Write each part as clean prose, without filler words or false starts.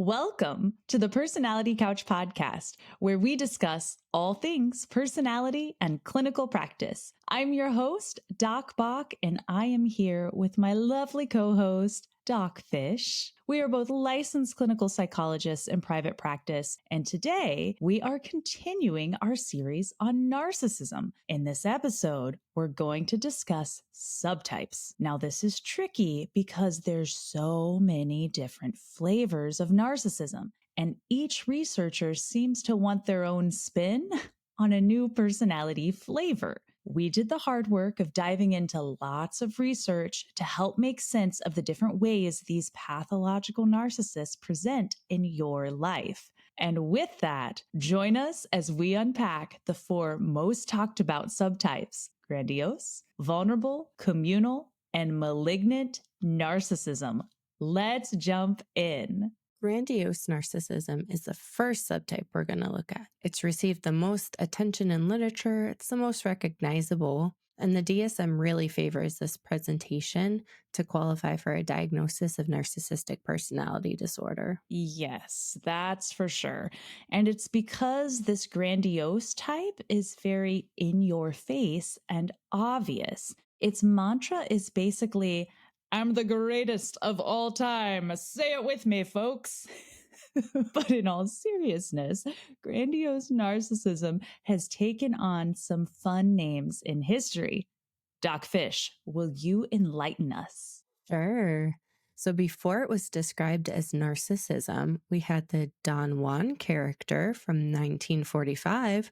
Welcome to the Personality Couch podcast, where we discuss all things personality and clinical practice. I'm your host, Doc Bach, and I am here with my lovely co-host, Doc Fish. We are both licensed clinical psychologists in private practice, and today we are continuing our series on narcissism. In this episode, we're going to discuss subtypes. Now, this is tricky because there's so many different flavors of narcissism, and each researcher seems to want their own spin on a new personality flavor. We did the hard work of diving into lots of research to help make sense of the different ways these pathological narcissists present in your life. And with that, join us as we unpack the four most talked about subtypes: Grandiose, Vulnerable, Communal, and Malignant narcissism. Let's jump in. Grandiose narcissism is the first subtype we're going to look at. It's received the most attention in literature, it's the most recognizable, and the DSM really favors this presentation to qualify for a diagnosis of narcissistic personality disorder. Yes, that's for sure. And it's because this grandiose type is very in your face and obvious. Its mantra is basically, "I'm the greatest of all time. Say it with me, folks." But in all seriousness, grandiose narcissism has taken on some fun names in history. Doc Fish, will you enlighten us? Sure. So before it was described as narcissism, we had the Don Juan character from 1945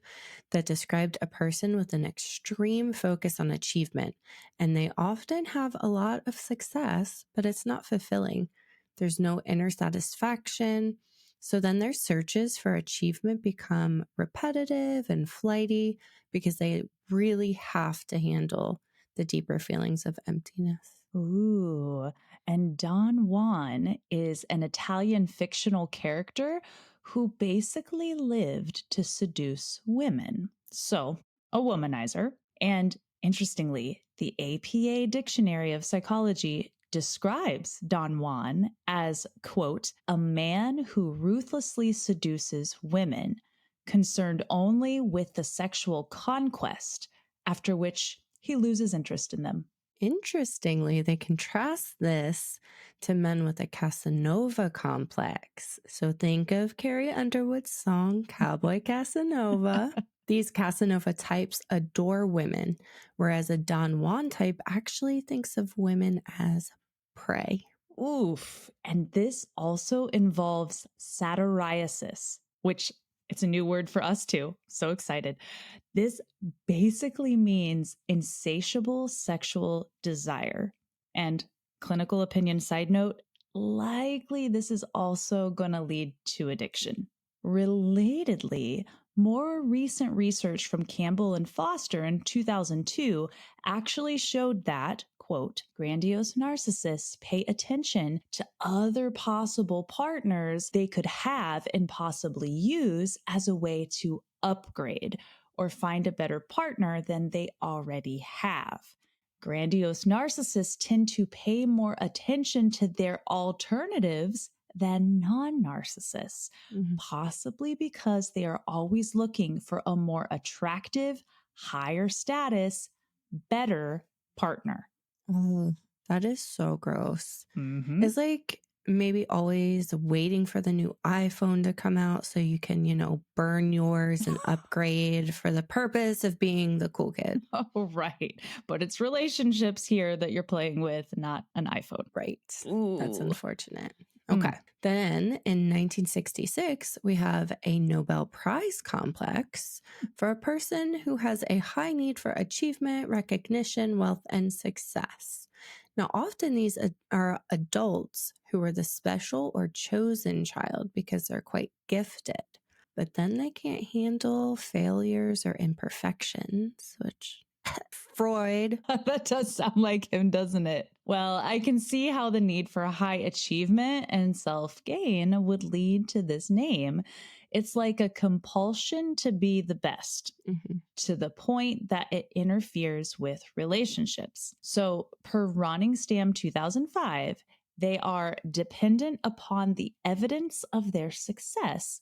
that described a person with an extreme focus on achievement. And they often have a lot of success, but it's not fulfilling. There's no inner satisfaction. So then their searches for achievement become repetitive and flighty because they really have to handle the deeper feelings of emptiness. Ooh, and Don Juan is an Italian fictional character who basically lived to seduce women. So, a womanizer. And interestingly, the APA Dictionary of Psychology describes Don Juan as, quote, "a man who ruthlessly seduces women, concerned only with the sexual conquest, after which he loses interest in them." Interestingly, they contrast this to men with a Casanova complex. So think of Carrie Underwood's song, Cowboy Casanova. These Casanova types adore women, whereas a Don Juan type actually thinks of women as prey. Oof. And this also involves satyriasis, which it's a new word for us too. So excited. This basically means insatiable sexual desire. And clinical opinion side note, likely this is also going to lead to addiction. Relatedly, more recent research from Campbell and Foster in 2002 actually showed that, quote, "grandiose narcissists pay attention to other possible partners they could have and possibly use as a way to upgrade or find a better partner than they already have. Grandiose narcissists tend to pay more attention to their alternatives than non-narcissists, possibly because they are always looking for a more attractive, higher status, better partner." Oh, that is so gross. Mm-hmm. It's like maybe always waiting for the new iPhone to come out so you can, burn yours and upgrade for the purpose of being the cool kid. Oh, right. But it's relationships here that you're playing with, not an iPhone. Right. Ooh. That's unfortunate. Okay. Then in 1966, we have a Nobel Prize complex for a person who has a high need for achievement, recognition, wealth, and success. Now, often these are adults who are the special or chosen child because they're quite gifted, but then they can't handle failures or imperfections, which Freud. That does sound like him, doesn't it? Well, I can see how the need for high achievement and self-gain would lead to this name. It's like a compulsion to be the best, to the point that it interferes with relationships. So per Ronningstam 2005, They are dependent upon the evidence of their success,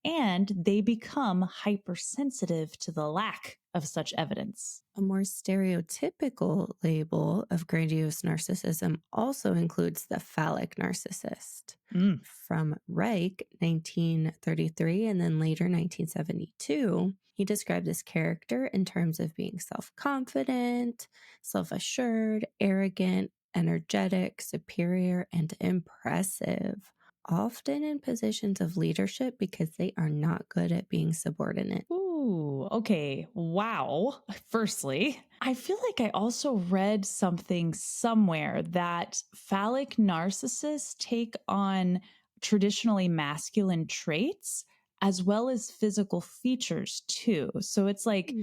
and they become hypersensitive to the lack of such evidence. A more stereotypical label of grandiose narcissism also includes the phallic narcissist. Mm. From Reich, 1933, and then later 1972, he described this character in terms of being self-confident, self-assured, arrogant, energetic, superior, and impressive, often in positions of leadership because they are not good at being subordinate. Ooh, okay. Wow. Firstly, I feel like I also read something somewhere that phallic narcissists take on traditionally masculine traits as well as physical features too. So it's like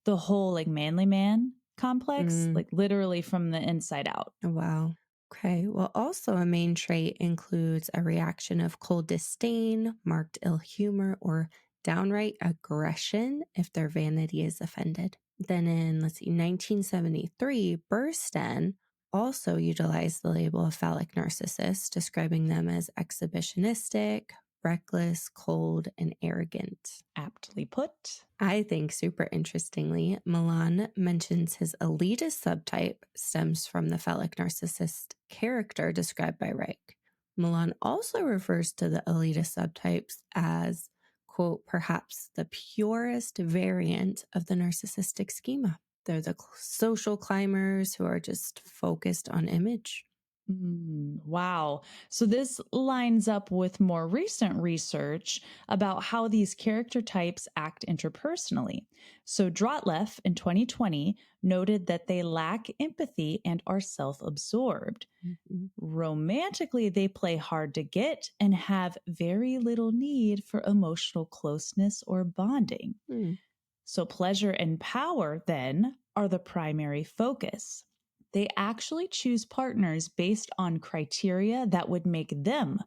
the whole like manly man complex, Mm. like literally from the inside out. Wow. Okay. Well, also a main trait includes a reaction of cold disdain, marked ill humor, or downright aggression if their vanity is offended. Then in, 1973, Burstyn also utilized the label of phallic narcissist, describing them as exhibitionistic, reckless, cold, and arrogant. Aptly put. I think super interestingly, Milan mentions his elitist subtype stems from the phallic narcissist character described by Reich. Milan also refers to the elitist subtypes as, quote, perhaps the purest variant of the narcissistic schema. They're the social climbers who are just focused on image. Wow. So this lines up with more recent research about how these character types act interpersonally. So Drotleff in 2020 noted that they lack empathy and are self absorbed. Mm-hmm. Romantically, they play hard to get and have very little need for emotional closeness or bonding. So, pleasure and power, then, are the primary focus. They actually choose partners based on criteria that would make them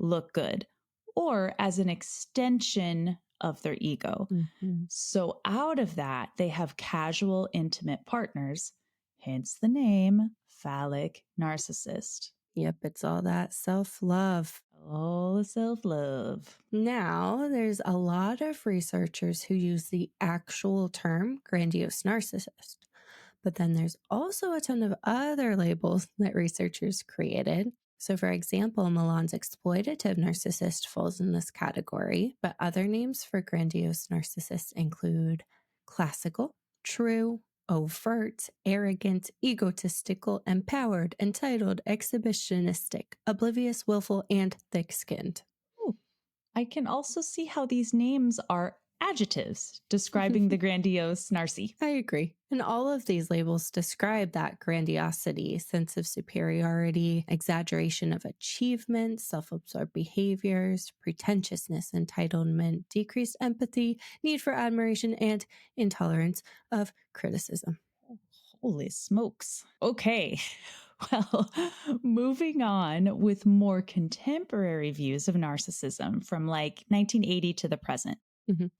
look good or as an extension of their ego. Mm-hmm. So, out of that, they have casual, intimate partners, hence the name phallic narcissist. Yep, it's all that self-love. All the self love. Now, there's a lot of researchers who use the actual term grandiose narcissist, but then there's also a ton of other labels that researchers created. So, for example, Milan's exploitative narcissist falls in this category, but other names for grandiose narcissists include classical, true, overt, arrogant, egotistical, empowered, entitled, exhibitionistic, oblivious, willful, and thick-skinned. I can also see how these names are adjectives describing the grandiose narcy. I agree. And all of these labels describe that grandiosity, sense of superiority, exaggeration of achievements, self-absorbed behaviors, pretentiousness, entitlement, decreased empathy, need for admiration, and intolerance of criticism. Holy smokes. Okay. Well, moving on with more contemporary views of narcissism from like 1980 to the present.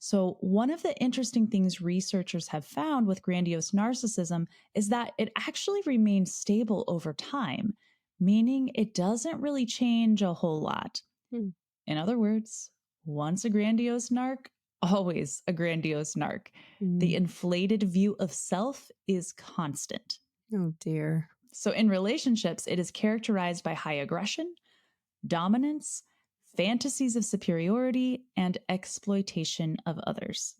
So, one of the interesting things researchers have found with grandiose narcissism is that it actually remains stable over time, meaning it doesn't really change a whole lot. In other words, once a grandiose narc, always a grandiose narc. The inflated view of self is constant. Oh, dear. So, in relationships, it is characterized by high aggression, dominance, fantasies of superiority, and exploitation of others.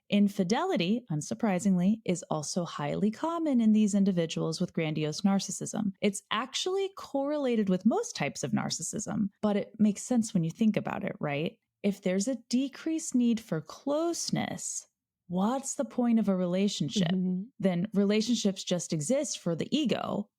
Infidelity, unsurprisingly, is also highly common in these individuals with grandiose narcissism. It's actually correlated with most types of narcissism, but it makes sense when you think about it, right? If there's a decreased need for closeness, what's the point of a relationship? Then relationships just exist for the ego.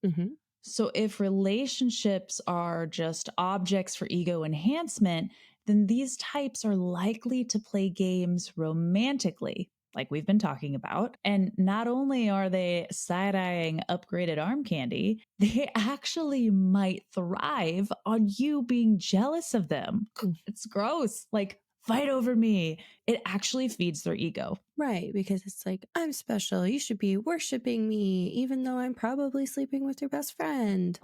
So if relationships are just objects for ego enhancement, then these types are likely to play games romantically, like we've been talking about. And not only are they side-eyeing upgraded arm candy, they actually might thrive on you being jealous of them. It's gross. Like fight over me, it actually feeds their ego. Right. Because it's like, I'm special. You should be worshiping me, even though I'm probably sleeping with your best friend.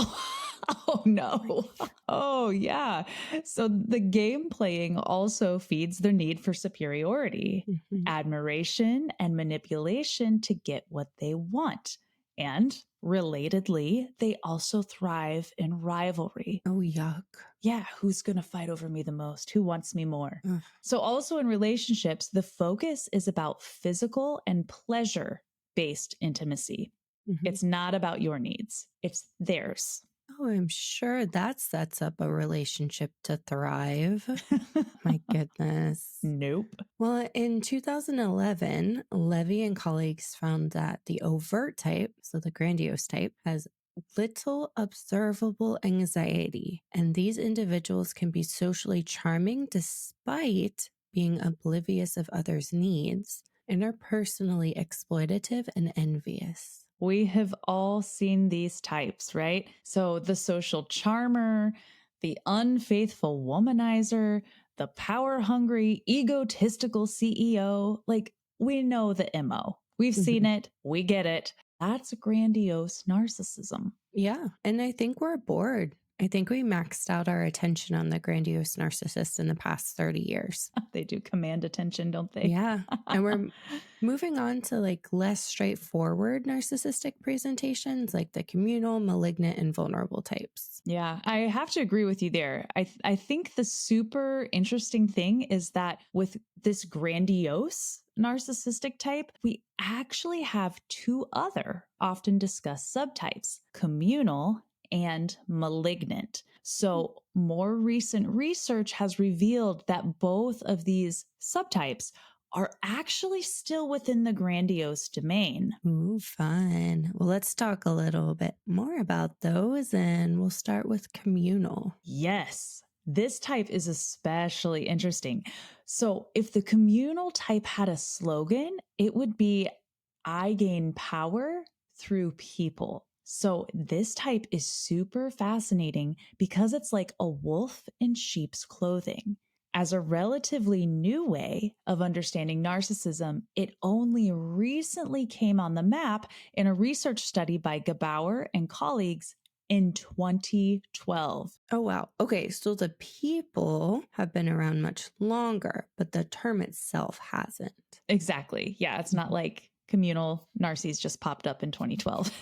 Oh, no. Oh, yeah. So the game playing also feeds their need for superiority, Mhm. admiration, and manipulation to get what they want. And relatedly, they also thrive in rivalry. Oh, yuck. Yeah, who's going to fight over me the most? Who wants me more? Ugh. So, also in relationships, the focus is about physical and pleasure based intimacy. Mhm. It's not about your needs, it's theirs. Oh, I'm sure that sets up a relationship to thrive. My goodness. Nope. Well, in 2011, Levy and colleagues found that the overt type, so the grandiose type, has little observable anxiety. And these individuals can be socially charming despite being oblivious of others' needs and are personally exploitative and envious. We have all seen these types, right? So the social charmer, the unfaithful womanizer, the power hungry, egotistical CEO. Like, we know the MO. We've seen Mhm. it. We get it. That's grandiose narcissism. Yeah. And I think we're bored. I think we maxed out our attention on the grandiose narcissist in the past 30 years. They do command attention, don't they? Yeah. And we're moving on to like less straightforward narcissistic presentations like the communal, malignant, and vulnerable types. Yeah, I have to agree with you there. I think the super interesting thing is that with this grandiose narcissistic type, we actually have two other often discussed subtypes, communal and malignant. So, more recent research has revealed that both of these subtypes are actually still within the grandiose domain. Ooh, fun. Well, let's talk a little bit more about those, and we'll start with communal. Yes, this type is especially interesting. So, if the communal type had a slogan, it would be I gain power through people. So, this type is super fascinating because it's like a wolf in sheep's clothing. As a relatively new way of understanding narcissism, it only recently came on the map in a research study by Gebauer and colleagues in 2012. Oh, wow. Okay. So the people have been around much longer, but the term itself hasn't. Exactly. Yeah, it's not like communal narciss just popped up in 2012.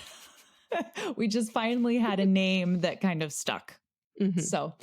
We just finally had a name that kind of stuck. Mhm. So,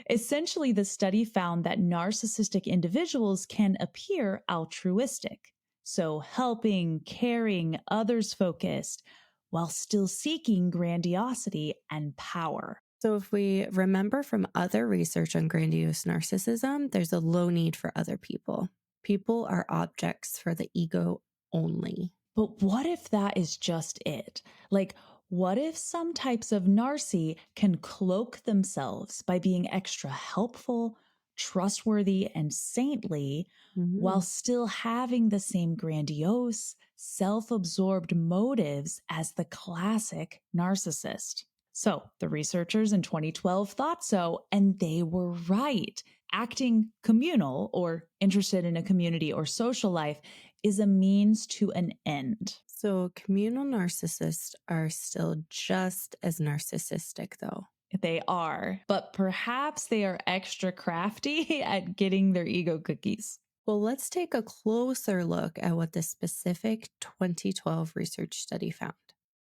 essentially, the study found that narcissistic individuals can appear altruistic. So, helping, caring, others focused, while still seeking grandiosity and power. So, if we remember from other research on grandiose narcissism, there's a low need for other people. People are objects for the ego only. But what if that is just it? Like, what if some types of narcy can cloak themselves by being extra helpful, trustworthy, and saintly while Mhm. still having the same grandiose, self absorbed motives as the classic narcissist? So the researchers in 2012 thought so, and they were right. Acting communal or interested in a community or social life is a means to an end. So, communal narcissists are still just as narcissistic, though. They are, but perhaps they are extra crafty at getting their ego cookies. Well, let's take a closer look at what this specific 2012 research study found.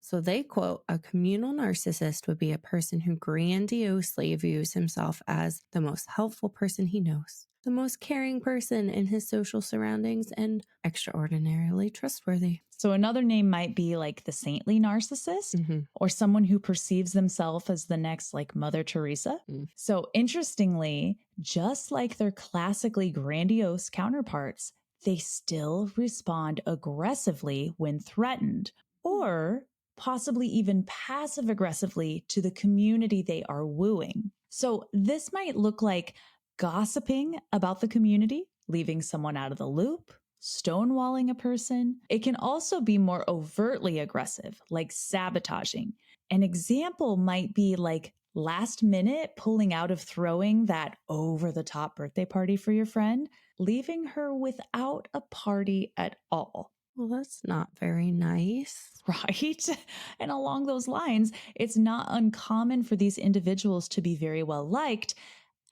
So they quote, a communal narcissist would be a person who grandiosely views himself as the most helpful person he knows, the most caring person in his social surroundings, and extraordinarily trustworthy. So another name might be like the saintly narcissist Mhm. or someone who perceives themselves as the next like Mother Teresa. Mm. So interestingly, just like their classically grandiose counterparts, they still respond aggressively when threatened or possibly even passive aggressively to the community they are wooing. So this might look like gossiping about the community, leaving someone out of the loop, stonewalling a person. It can also be more overtly aggressive, like sabotaging. An example might be like last minute pulling out of throwing that over the top birthday party for your friend, leaving her without a party at all. Well, that's not very nice. Right? And along those lines, it's not uncommon for these individuals to be very well liked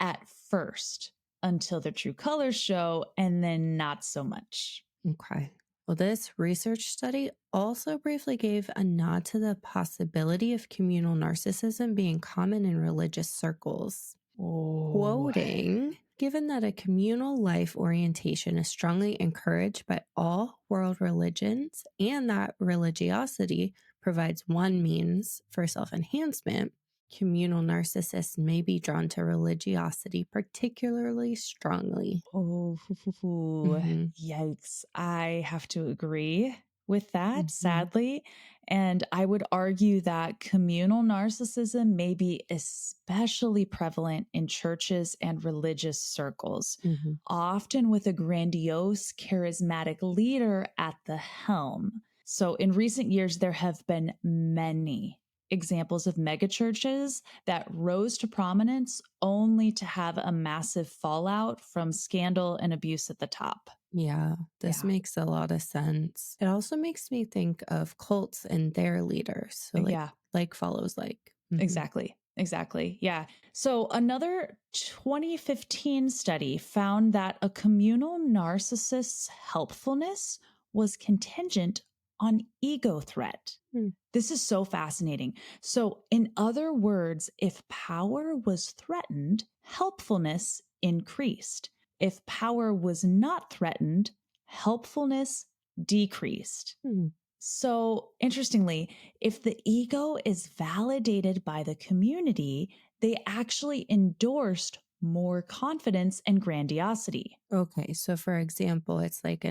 at first until their true colors show, and then not so much. Okay. Well, this research study also briefly gave a nod to the possibility of communal narcissism being common in religious circles. Oh, Quoting, given that a communal life orientation is strongly encouraged by all world religions and that religiosity provides one means for self enhancement, communal narcissists may be drawn to religiosity particularly strongly. oh, Hmm. yikes. I have to agree with that, Hmm. sadly. And I would argue that communal narcissism may be especially prevalent in churches and religious circles, Hmm. often with a grandiose, charismatic leader at the helm. So, in recent years, there have been many examples of megachurches that rose to prominence only to have a massive fallout from scandal and abuse at the top. Yeah, this Yeah. makes a lot of sense. It also makes me think of cults and their leaders. So Yeah. like follows like. Hmm. Exactly. Exactly. Yeah. So another 2015 study found that a communal narcissist's helpfulness was contingent on ego threat. Hmm. This is so fascinating. So, in other words, if power was threatened, helpfulness increased. If power was not threatened, helpfulness decreased. Hmm. So, interestingly, if the ego is validated by the community, they actually endorsed more confidence and grandiosity. Okay, so for example, it's like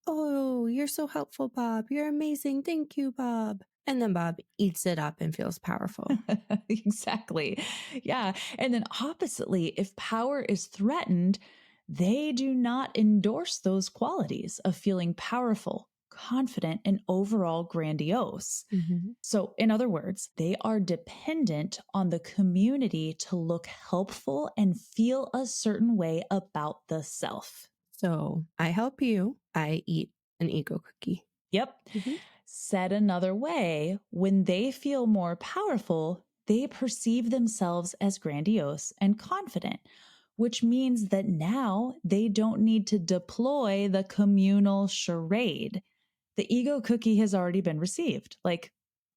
oh, you're so helpful, Bob. You're amazing. Thank you, Bob. And then Bob eats it up and feels powerful. Exactly. Yeah. And then oppositely, if power is threatened, they do not endorse those qualities of feeling powerful, confident, and overall grandiose. Hmm. So, in other words, they are dependent on the community to look helpful and feel a certain way about the self. So I help you. I eat an ego cookie. Yep. Hmm. Said another way, when they feel more powerful, they perceive themselves as grandiose and confident, which means that now they don't need to deploy the communal charade. The ego cookie has already been received. Like,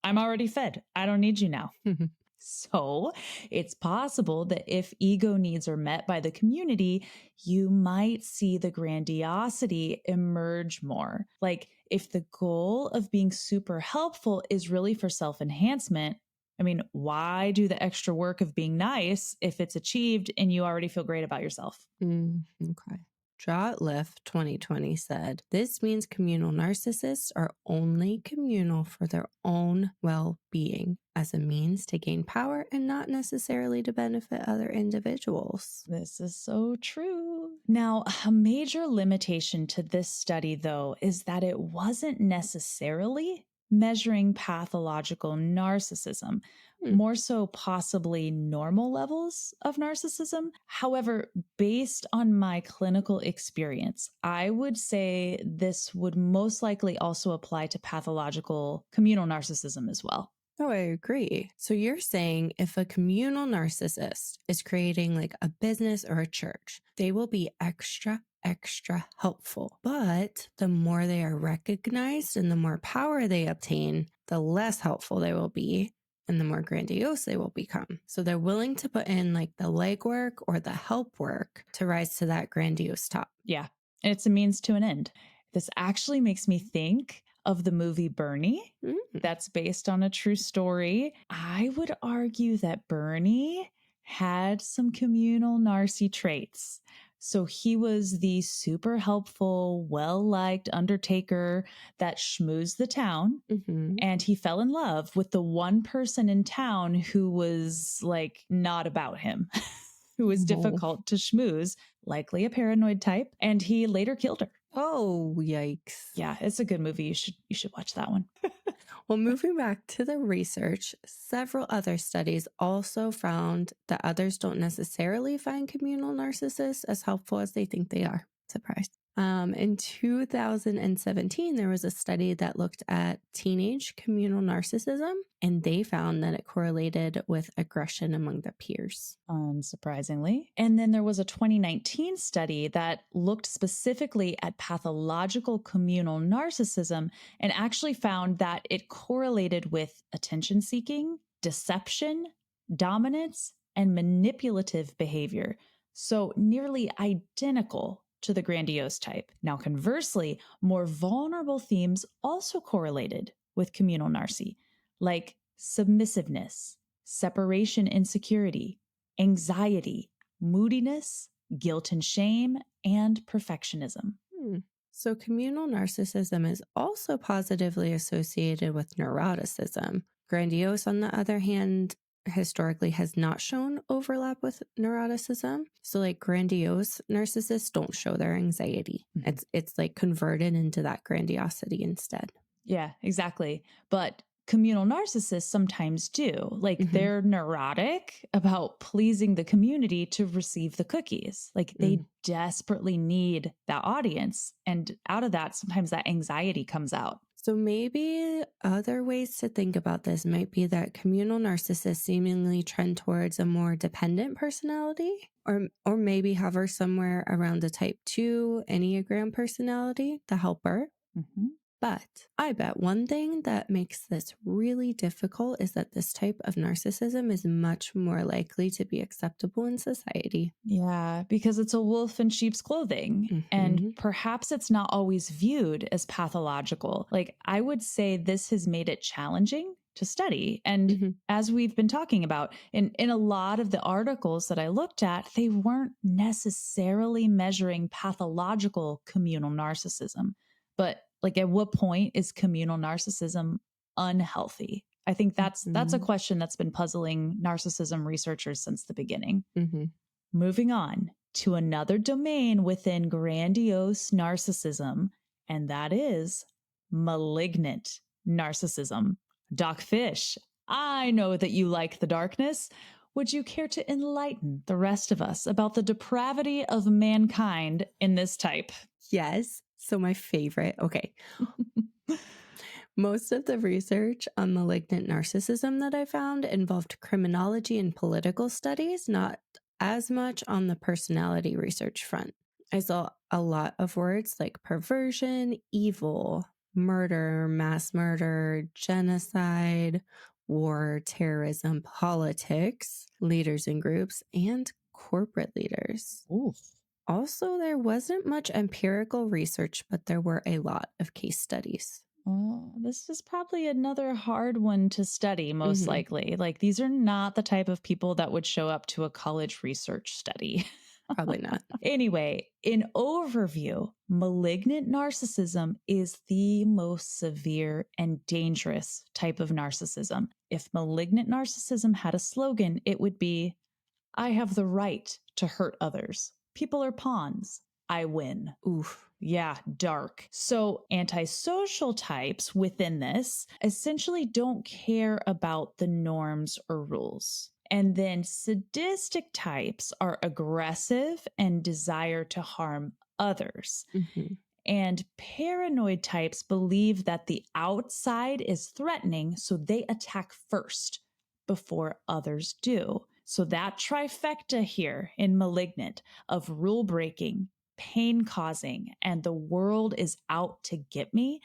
I'm already fed. I don't need you now. So it's possible that if ego needs are met by the community, you might see the grandiosity emerge more. Like if the goal of being super helpful is really for self enhancement, I mean, why do the extra work of being nice if it's achieved and you already feel great about yourself? Okay. Lift 2020 said, this means communal narcissists are only communal for their own well being as a means to gain power and not necessarily to benefit other individuals. This is so true. Now, a major limitation to this study, though, is that it wasn't necessarily measuring pathological narcissism, Hmm. more so possibly normal levels of narcissism. However, based on my clinical experience, I would say this would most likely also apply to pathological communal narcissism as well. Oh, I agree. So you're saying if a communal narcissist is creating like a business or a church, they will be extra helpful. But the more they are recognized and the more power they obtain, the less helpful they will be and the more grandiose they will become. So they're willing to put in like the legwork or the help work to rise to that grandiose top. Yeah, it's a means to an end. This actually makes me think of the movie Bernie. Mm. That's based on a true story. I would argue that Bernie had some communal narcy traits. So he was the super helpful, well liked undertaker that schmoozed the town. Mm-hmm. And he fell in love with the one person in town who was like not about him, who was Oh. difficult to schmooze, likely a paranoid type. And he later killed her. Oh, yikes. Yeah, it's a good movie. You should watch that one. Well, moving back to the research, several other studies also found that others don't necessarily find communal narcissists as helpful as they think they are. Surprise. In 2017, there was a study that looked at teenage communal narcissism, and they found that it correlated with aggression among their peers. Unsurprisingly. And then there was a 2019 study that looked specifically at pathological communal narcissism and actually found that it correlated with attention seeking, deception, dominance, and manipulative behavior. So nearly identical to the grandiose type. Now, conversely, more vulnerable themes also correlated with communal narcy, like submissiveness, separation insecurity, anxiety, moodiness, guilt and shame, and perfectionism. So, communal narcissism is also positively associated with neuroticism. Grandiose, on the other hand, historically has not shown overlap with neuroticism. So, like grandiose narcissists don't show their anxiety. It's like converted into that grandiosity instead. Yeah, exactly. But communal narcissists sometimes do. Like they're neurotic about pleasing the community to receive the cookies. Like they desperately need that audience. And out of that, sometimes that anxiety comes out. So maybe other ways to think about this might be that communal narcissists seemingly trend towards a more dependent personality, or maybe hover somewhere around the type 2 Enneagram personality, the helper. But I bet one thing that makes this really difficult is that this type of narcissism is much more likely to be acceptable in society. Yeah, because it's a wolf in sheep's clothing. And perhaps it's not always viewed as pathological. Like, I would say this has made it challenging to study. And as we've been talking about, in a lot of the articles that I looked at, they weren't necessarily measuring pathological communal narcissism. But like, at what point is communal narcissism unhealthy? I think that's a question that's been puzzling narcissism researchers since the beginning. Moving on to another domain within grandiose narcissism, and that is malignant narcissism. Doc Fish, I know that you like the darkness. Would you care to enlighten the rest of us about the depravity of mankind in this type? Yes. So my favorite. Okay. Most of the research on malignant narcissism that I found involved criminology and political studies, not as much on the personality research front. I saw a lot of words like perversion, evil, murder, mass murder, genocide, war, terrorism, politics, leaders and groups, and corporate leaders. Oof. Also, there wasn't much empirical research, but there were a lot of case studies. Oh, this is probably another hard one to study, most likely. Like, these are not the type of people that would show up to a college research study. Probably not. Anyway, in overview, malignant narcissism is the most severe and dangerous type of narcissism. If malignant narcissism had a slogan, it would be, I have the right to hurt others. People are pawns. I win. Oof. Yeah, dark. So antisocial types within this essentially don't care about the norms or rules. And then sadistic types are aggressive and desire to harm others. And paranoid types believe that the outside is threatening, so they attack first before others do. So that trifecta here in Malignant of rule breaking, pain causing, and the world is out to get me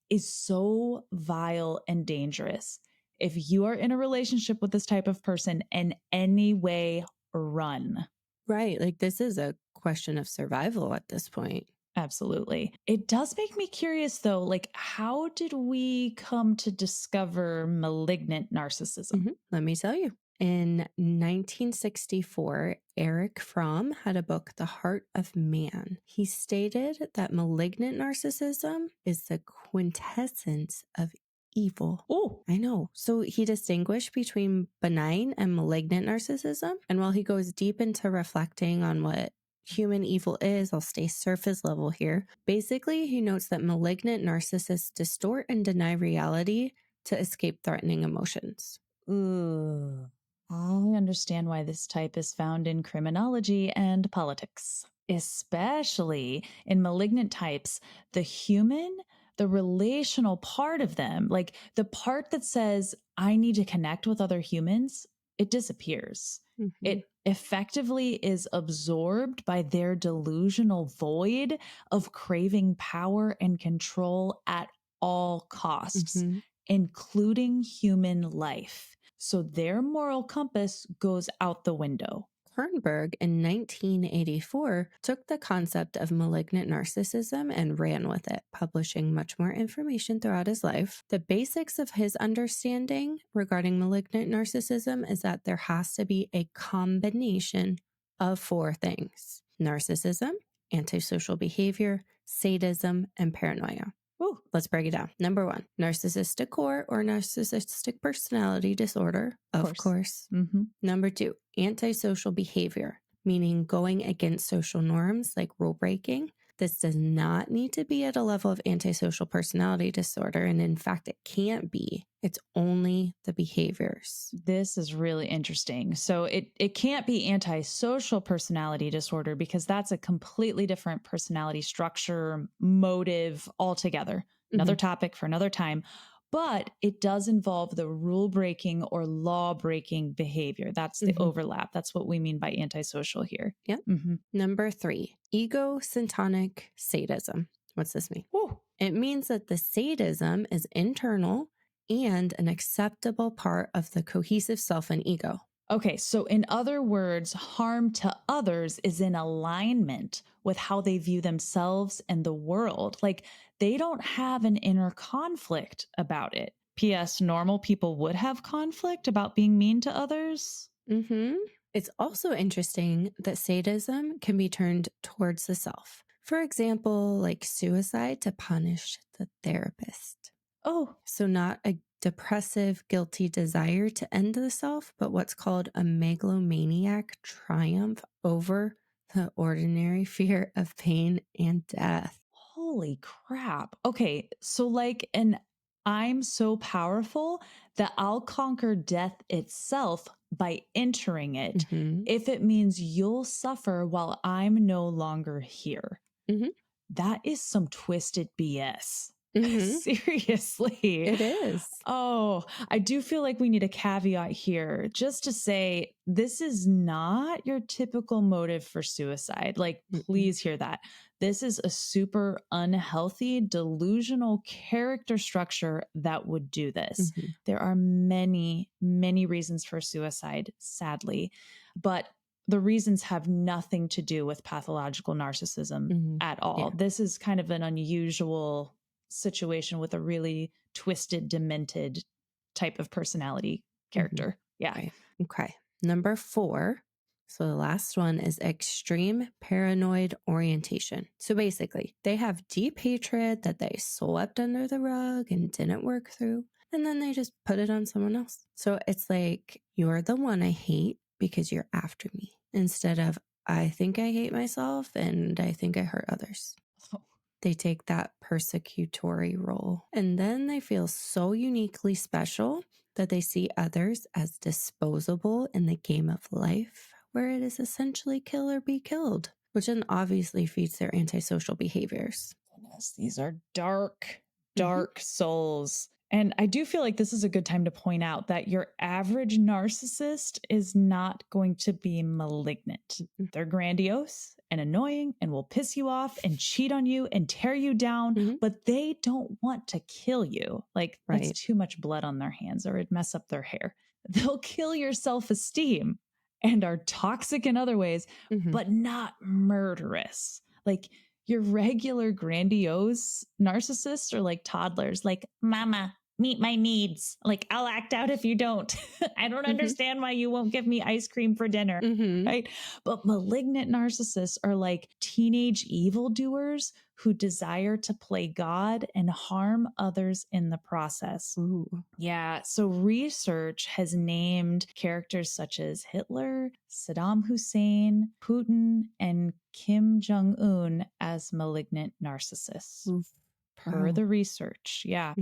is so vile and dangerous. If you are in a relationship with this type of person in any way, run. Right. Like, this is a question of survival at this point. Absolutely. It does make me curious, though, like, how did we come to discover malignant narcissism? Let me tell you. In 1964, Eric Fromm had a book, The Heart of Man. He stated that malignant narcissism is the quintessence of evil. Oh, I know. So he distinguished between benign and malignant narcissism. And while he goes deep into reflecting on what human evil is, I'll stay surface level here. Basically, he notes that malignant narcissists distort and deny reality to escape threatening emotions. Ooh. I understand why this type is found in criminology and politics, especially in malignant types. The relational part of them, like the part that says, I need to connect with other humans, it disappears. Mm-hmm. It effectively is absorbed by their delusional void of craving power and control at all costs, Mm-hmm. including human life. So their moral compass goes out the window. Kernberg in 1984 took the concept of malignant narcissism and ran with it, publishing much more information throughout his life. The basics of his understanding regarding malignant narcissism is that there has to be a combination of 4 things: narcissism, antisocial behavior, sadism, and paranoia. Ooh. Let's break it down. Number 1, narcissistic core or narcissistic personality disorder, of course. Mm-hmm. Number 2, antisocial behavior, meaning going against social norms like rule breaking. This does not need to be at a level of antisocial personality disorder, and in fact, it can't be. It's only the behaviors. This is really interesting. So it can't be antisocial personality disorder because that's a completely different personality structure, motive altogether. Another topic for another time. But it does involve the rule breaking or law breaking behavior. That's the overlap. That's what we mean by antisocial here. Yep. Number 3, egocentric sadism. What's this mean? Ooh. It means that the sadism is internal and an acceptable part of the cohesive self and ego. Okay, so in other words, harm to others is in alignment with how they view themselves and the world. Like they don't have an inner conflict about it. P.S. Normal people would have conflict about being mean to others. It's also interesting that sadism can be turned towards the self. For example, like suicide to punish the therapist. Oh, So not a depressive, guilty desire to end the self, but what's called a megalomaniac triumph over the ordinary fear of pain and death. holy crap. Okay, so like an I'm so powerful that I'll conquer death itself by entering it if it means you'll suffer while I'm no longer here. That is some twisted BS. Seriously. It is. Oh, I do feel like we need a caveat here just to say this is not your typical motive for suicide. Like, please hear that. This is a super unhealthy, delusional character structure that would do this. There are many, many reasons for suicide, sadly, but the reasons have nothing to do with pathological narcissism at all. Yeah. This is kind of an unusual situation with a really twisted, demented type of personality character. Yeah. Right. Okay. Number 4. So the last one is extreme paranoid orientation. So basically, they have deep hatred that they swept under the rug and didn't work through, and then they just put it on someone else. So it's like, you're the one I hate because you're after me, instead of I think I hate myself and I think I hurt others. They take that persecutory role, and then they feel so uniquely special that they see others as disposable in the game of life, where it is essentially kill or be killed, which then obviously feeds their antisocial behaviors. Goodness, these are dark souls. And I do feel like this is a good time to point out that your average narcissist is not going to be malignant. They're grandiose and annoying and will piss you off and cheat on you and tear you down, but they don't want to kill you. Like, that's too much blood on their hands or it'd mess up their hair. They'll kill your self-esteem and are toxic in other ways, but not murderous. Like, your regular grandiose narcissists are like toddlers, like, Mama, meet my needs. Like, I'll act out if you don't. I don't understand why you won't give me ice cream for dinner. Right? But malignant narcissists are like teenage evildoers who desire to play God and harm others in the process. Ooh. Yeah. So research has named characters such as Hitler, Saddam Hussein, Putin, and Kim Jong-un as malignant narcissists. Oof. Per Wow. the research. Yeah.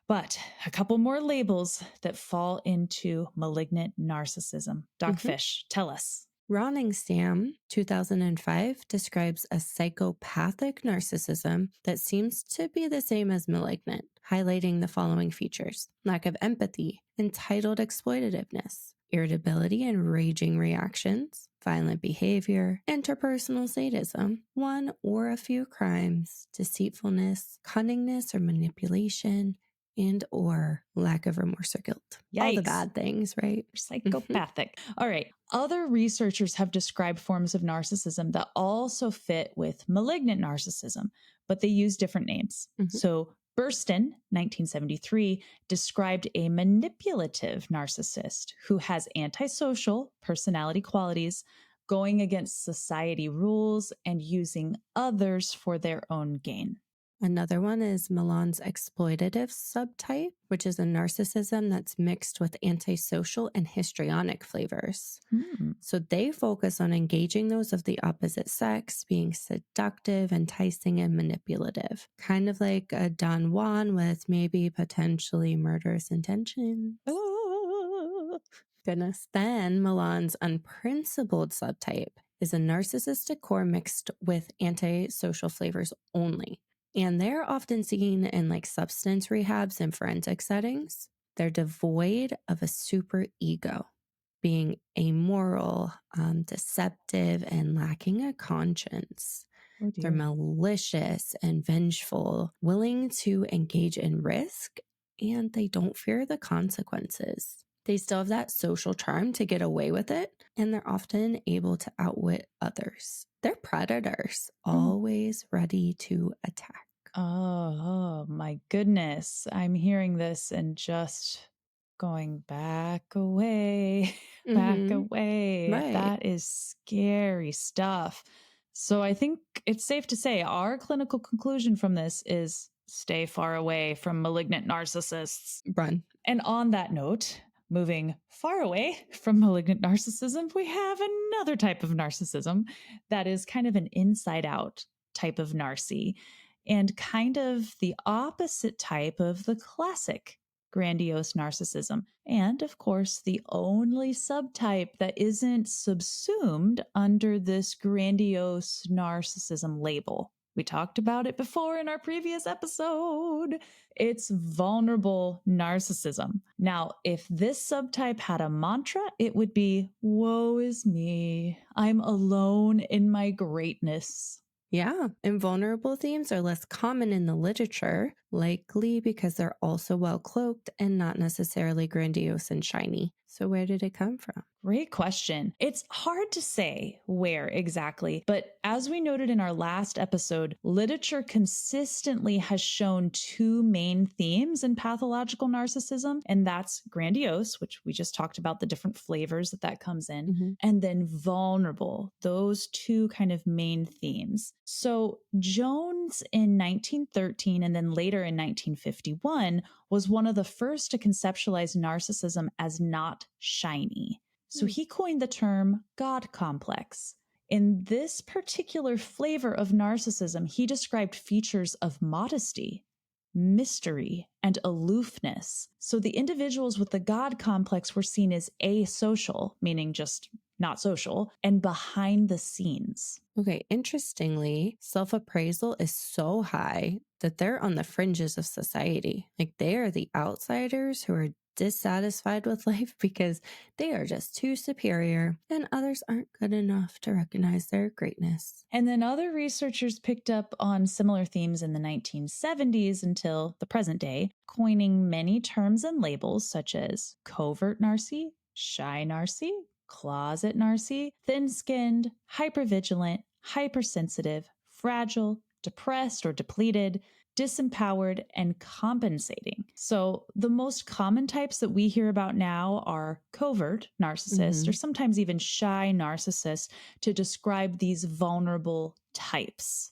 But a couple more labels that fall into malignant narcissism. Doc Fish, tell us. Roningstam, 2005, describes a psychopathic narcissism that seems to be the same as malignant, highlighting the following features: lack of empathy, entitled exploitativeness, irritability and raging reactions, violent behavior, interpersonal sadism, one or a few crimes, deceitfulness, cunningness or manipulation, and or lack of remorse or guilt. Yikes. All the bad things, right? Psychopathic. All right. Other researchers have described forms of narcissism that also fit with malignant narcissism, but they use different names. So Burston, 1973, described a manipulative narcissist who has antisocial personality qualities, going against society rules and using others for their own gain. Another one is Milan's exploitative subtype, which is a narcissism that's mixed with antisocial and histrionic flavors. So they focus on engaging those of the opposite sex, being seductive, enticing, and manipulative. Kind of like a Don Juan with maybe potentially murderous intentions. Goodness. Then Milan's unprincipled subtype is a narcissistic core mixed with antisocial flavors only. And they're often seen in like substance rehabs and forensic settings. They're devoid of a super ego, being amoral, deceptive, and lacking a conscience. They're malicious and vengeful, willing to engage in risk, and they don't fear the consequences. They still have that social charm to get away with it, and they're often able to outwit others. They're predators, always ready to attack. Oh, my goodness. I'm hearing this and just going back away, back away. Right. That is scary stuff. So I think it's safe to say our clinical conclusion from this is stay far away from malignant narcissists. Run. And on that note, moving far away from malignant narcissism, we have another type of narcissism that is kind of an inside out type of narcy and kind of the opposite type of the classic grandiose narcissism. And of course, the only subtype that isn't subsumed under this grandiose narcissism label. We talked about it before in our previous episode. It's vulnerable narcissism. Now, if this subtype had a mantra, it would be, woe is me. I'm alone in my greatness. Yeah, and vulnerable themes are less common in the literature, likely because they're also well cloaked and not necessarily grandiose and shiny. So where did it come from? Great question. It's hard to say where exactly, but as we noted in our last episode, literature consistently has shown two main themes in pathological narcissism, and that's grandiose, which we just talked about the different flavors that comes in, and then vulnerable, those two kind of main themes. So Jones in 1913 and then later in 1951 was one of the first to conceptualize narcissism as not shiny. So he coined the term God complex. In this particular flavor of narcissism, he described features of modesty, mystery, and aloofness. So the individuals with the God complex were seen as asocial, meaning just not social, and behind the scenes. Okay, interestingly, self-appraisal is so high that they're on the fringes of society. Like they are the outsiders who are dissatisfied with life because they are just too superior and others aren't good enough to recognize their greatness. And then other researchers picked up on similar themes in the 1970s until the present day, coining many terms and labels such as covert narcy, shy narcy, closet narcy, thin-skinned, hypervigilant, hypersensitive, fragile, depressed or depleted, disempowered, and compensating. So the most common types that we hear about now are covert narcissists, or sometimes even shy narcissists, to describe these vulnerable types.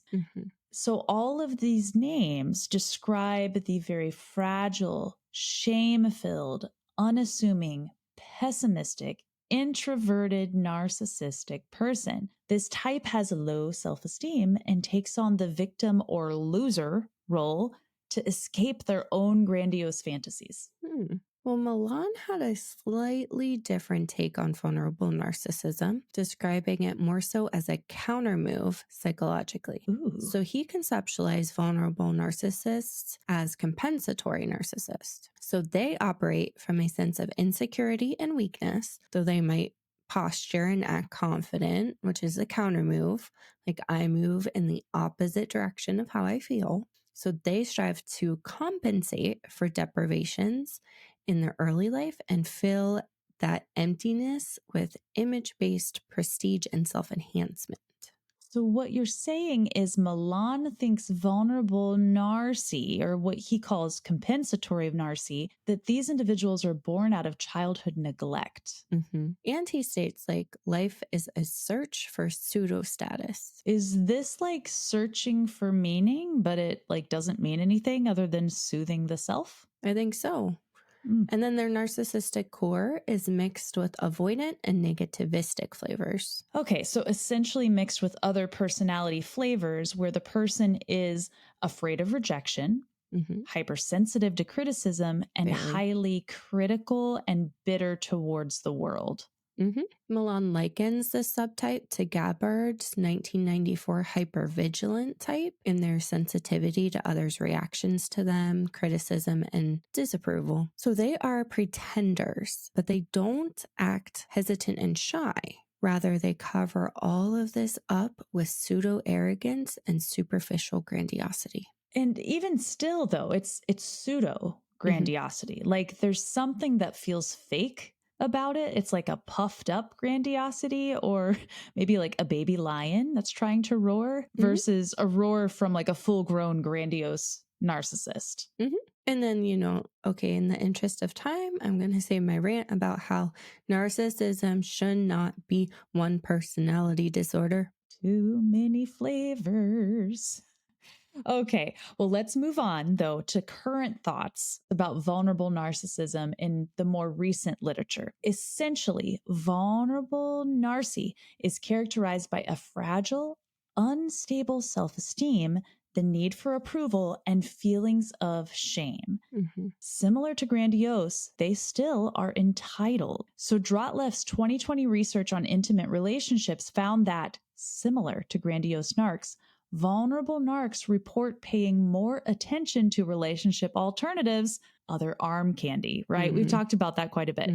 So all of these names describe the very fragile, shame-filled, unassuming, pessimistic, introverted, narcissistic person. This type has low self-esteem and takes on the victim or loser role to escape their own grandiose fantasies. Well, Milan had a slightly different take on vulnerable narcissism, describing it more so as a counter move psychologically. Ooh. So he conceptualized vulnerable narcissists as compensatory narcissists. So they operate from a sense of insecurity and weakness, though they might posture and act confident, which is a counter move. Like I move in the opposite direction of how I feel. So they strive to compensate for deprivations in their early life and fill that emptiness with image-based prestige and self-enhancement. So what you're saying is Milan thinks vulnerable narci, or what he calls compensatory narci, that these individuals are born out of childhood neglect. And he states like life is a search for pseudo status. Is this like searching for meaning, but it like doesn't mean anything other than soothing the self? I think so. And then their narcissistic core is mixed with avoidant and negativistic flavors. Okay, so essentially mixed with other personality flavors where the person is afraid of rejection, hypersensitive to criticism, and highly critical and bitter towards the world. Milan likens this subtype to Gabbard's 1994 hypervigilant type in their sensitivity to others' reactions to them, criticism, and disapproval. So they are pretenders, but they don't act hesitant and shy. Rather, they cover all of this up with pseudo-arrogance and superficial grandiosity. And even still, though, it's pseudo-grandiosity. Like there's something that feels fake about it. It's like a puffed up grandiosity, or maybe like a baby lion that's trying to roar versus a roar from like a full grown grandiose narcissist. And then, okay, in the interest of time, I'm going to say my rant about how narcissism should not be one personality disorder. Too many flavors. Okay, well, let's move on, though, to current thoughts about vulnerable narcissism in the more recent literature. Essentially, vulnerable narci is characterized by a fragile, unstable self-esteem, the need for approval, and feelings of shame. Similar to Grandiose, they still are entitled. So Drotleff's 2020 research on intimate relationships found that, similar to Grandiose narcs, vulnerable narcs report paying more attention to relationship alternatives, other arm candy, right? We've talked about that quite a bit.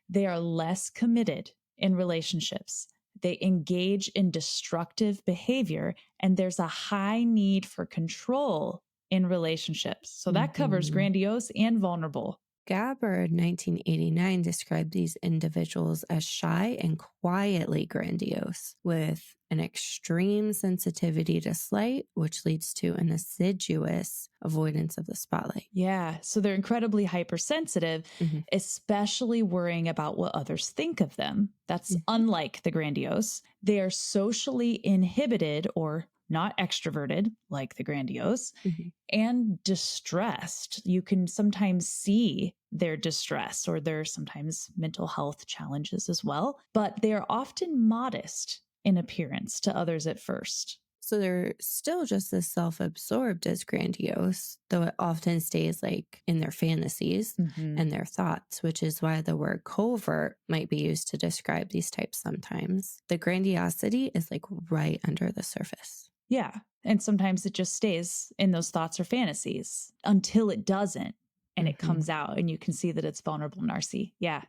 They are less committed in relationships. They engage in destructive behavior, and there's a high need for control in relationships. So that covers grandiose and vulnerable. Gabbard, 1989, described these individuals as shy and quietly grandiose, with an extreme sensitivity to slight, which leads to an assiduous avoidance of the spotlight. Yeah, so they're incredibly hypersensitive, especially worrying about what others think of them. That's unlike the grandiose. They are socially inhibited or not extroverted like the grandiose, and distressed. You can sometimes see their distress, or their sometimes mental health challenges as well, but they are often modest in appearance to others at first. So they're still just as self-absorbed as grandiose, though it often stays like in their fantasies and their thoughts, which is why the word covert might be used to describe these types sometimes. The grandiosity is like right under the surface. Yeah. And sometimes it just stays in those thoughts or fantasies until it doesn't. And it comes out and you can see that it's vulnerable narci. Yeah.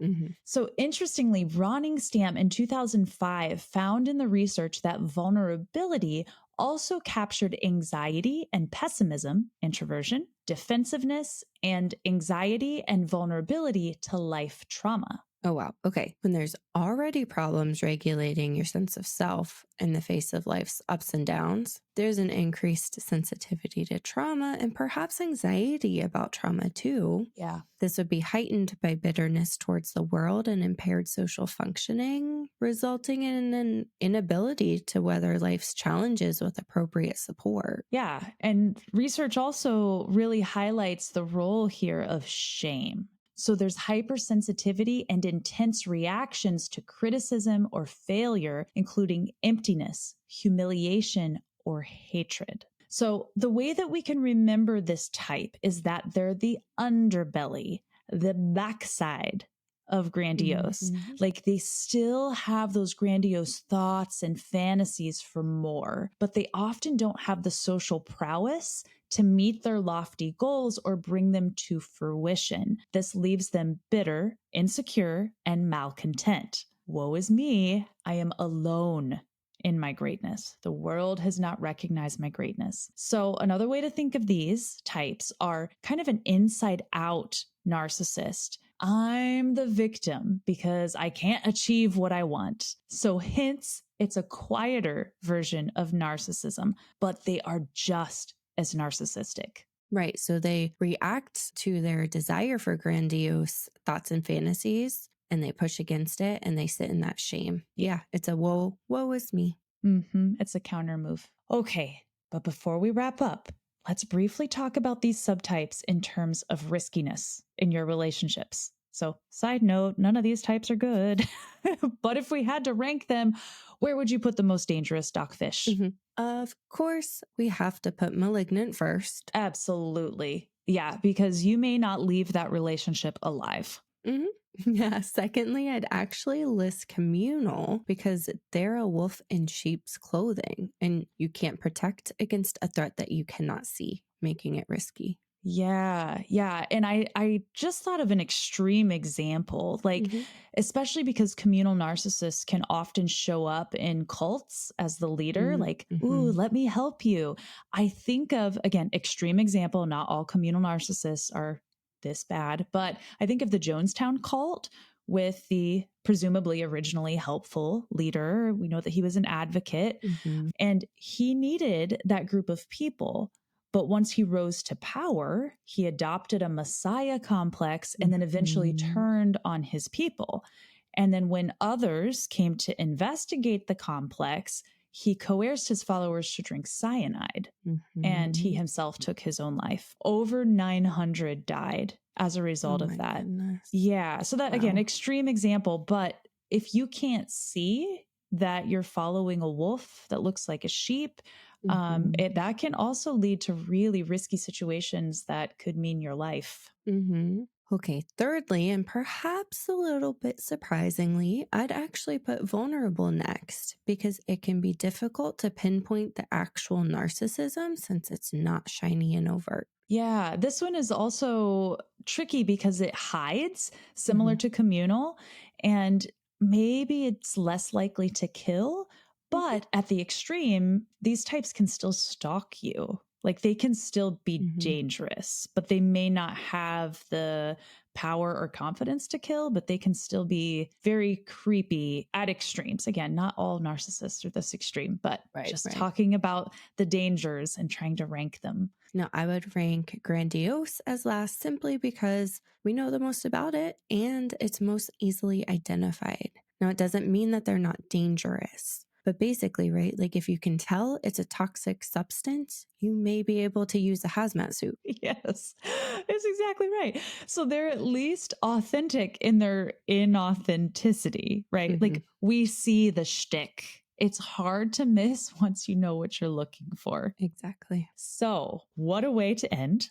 So interestingly, Ronningstam in 2005 found in the research that vulnerability also captured anxiety and pessimism, introversion, defensiveness, and anxiety and vulnerability to life trauma. Oh, wow. Okay. When there's already problems regulating your sense of self in the face of life's ups and downs, there's an increased sensitivity to trauma and perhaps anxiety about trauma too. Yeah. This would be heightened by bitterness towards the world and impaired social functioning, resulting in an inability to weather life's challenges with appropriate support. Yeah. And research also really highlights the role here of shame. So there's hypersensitivity and intense reactions to criticism or failure, including emptiness, humiliation, or hatred. So the way that we can remember this type is that they're the underbelly, the backside of grandiose. Mhm. Like they still have those grandiose thoughts and fantasies for more, but they often don't have the social prowess to meet their lofty goals or bring them to fruition. This leaves them bitter, insecure, and malcontent. Woe is me, I am alone in my greatness. The world has not recognized my greatness. So, another way to think of these types are kind of an inside out narcissist. I'm the victim because I can't achieve what I want. So, hence, it's a quieter version of narcissism, but they are just as narcissistic. Right. So they react to their desire for grandiose thoughts and fantasies and they push against it and they sit in that shame. Yeah. It's a woe is me. It's a counter move. Okay, but before we wrap up, let's briefly talk about these subtypes in terms of riskiness in your relationships. So, side note, none of these types are good. But if we had to rank them, where would you put the most dangerous, Dogfish? Of course, we have to put malignant first. Absolutely. Yeah, because you may not leave that relationship alive. Yeah. Secondly, I'd actually list communal because they're a wolf in sheep's clothing and you can't protect against a threat that you cannot see, making it risky. Yeah, yeah. And I just thought of an extreme example, like, especially because communal narcissists can often show up in cults as the leader, like, ooh, let me help you. I think of, again, extreme example, not all communal narcissists are this bad, but I think of the Jonestown cult with the presumably originally helpful leader. We know that he was an advocate and he needed that group of people. But once he rose to power, he adopted a messiah complex and then eventually turned on his people. And then when others came to investigate the complex, he coerced his followers to drink cyanide. And he himself took his own life. Over 900 died as a result of that. Goodness. Yeah. So that, again, extreme example. But if you can't see that you're following a wolf that looks like a sheep, that can also lead to really risky situations that could mean your life. Okay, thirdly, and perhaps a little bit surprisingly, I'd actually put vulnerable next because it can be difficult to pinpoint the actual narcissism since it's not shiny and overt. Yeah, this one is also tricky because it hides, similar to communal, and maybe it's less likely to kill. But at the extreme, these types can still stalk you. Like they can still be dangerous, but they may not have the power or confidence to kill, but they can still be very creepy at extremes. Again, not all narcissists are this extreme, but talking about the dangers and trying to rank them. Now, I would rank Grandiose as last simply because we know the most about it and it's most easily identified. Now, it doesn't mean that they're not dangerous. But basically, right, like if you can tell it's a toxic substance, you may be able to use a hazmat suit. Yes, that's exactly right. So they're at least authentic in their inauthenticity, right? Like we see the shtick. It's hard to miss once you know what you're looking for. Exactly. So, what a way to end.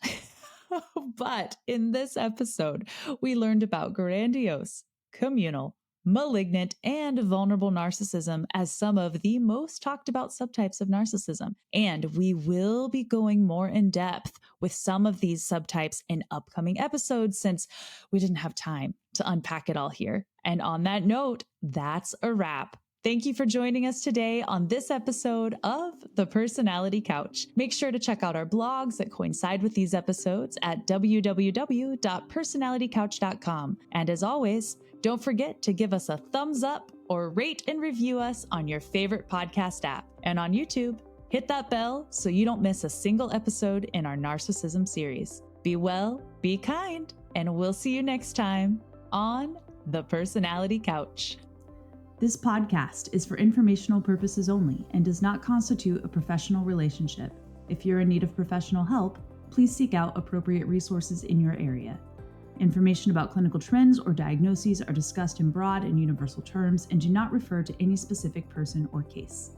But in this episode, we learned about grandiose, communal, malignant, and vulnerable narcissism as some of the most talked about subtypes of narcissism. And we will be going more in depth with some of these subtypes in upcoming episodes since we didn't have time to unpack it all here. And on that note, that's a wrap. Thank you for joining us today on this episode of The Personality Couch. Make sure to check out our blogs that coincide with these episodes at www.personalitycouch.com. And as always, don't forget to give us a thumbs up or rate and review us on your favorite podcast app. And on YouTube, hit that bell so you don't miss a single episode in our Narcissism series. Be well, be kind, and we'll see you next time on The Personality Couch. This podcast is for informational purposes only and does not constitute a professional relationship. If you're in need of professional help, please seek out appropriate resources in your area. Information about clinical trends or diagnoses are discussed in broad and universal terms and do not refer to any specific person or case.